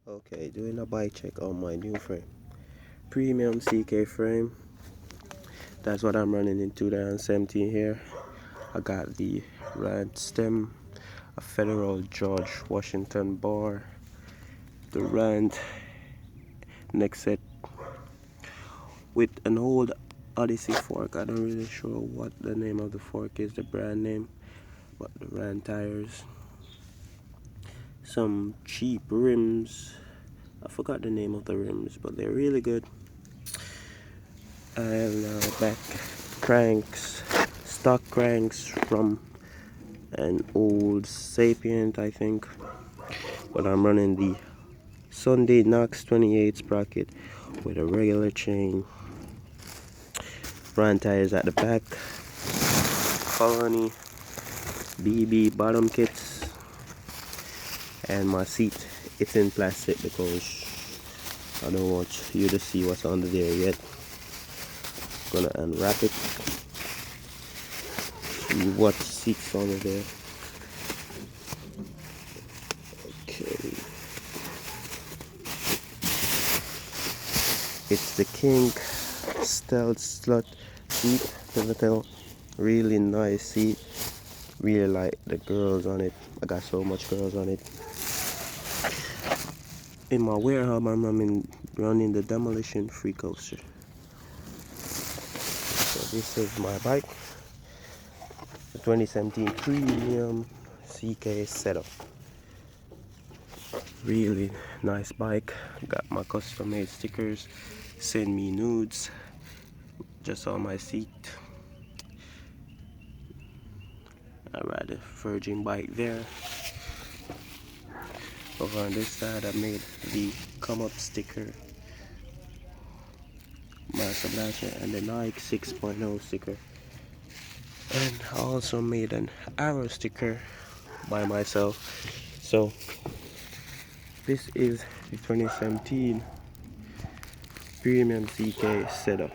Okay, doing a bike check on my new frame. Premium CK frame. That's what I'm running in 2017 here. I got the rad stem, a Federal George Washington bar, the rand neck set with an old Odyssey fork. I don't really sure what the name of the fork is, the brand name, but the rand tires. Some cheap rims. I forgot the name of the rims, but they're really good. And back cranks, stock cranks from an old Sapient, I think. But I'm running the Sunday Knox 28 sprocket with a regular chain. Front tires at the back. Colony BB bottom kits. And my seat, it's in plastic because I don't want you to see what's under there yet. Gonna unwrap it. See what seats under there. Okay. It's the King Stealth Slut seat, pivotal. Really nice seat. Really like the girls on it. I got so much girls on it. In my warehouse, I'm running the Demolition Free Coaster. So this is my bike, the 2017 Premium CK setup. Really nice bike. Got my custom made stickers. Send me nudes. Just on my seat. I ride a Virgin bike there. Over on this side, I made the come up sticker, Master Blaster, and the Nike 6.0 sticker. And I also made an arrow sticker by myself. So this is the 2017 Premium CK setup.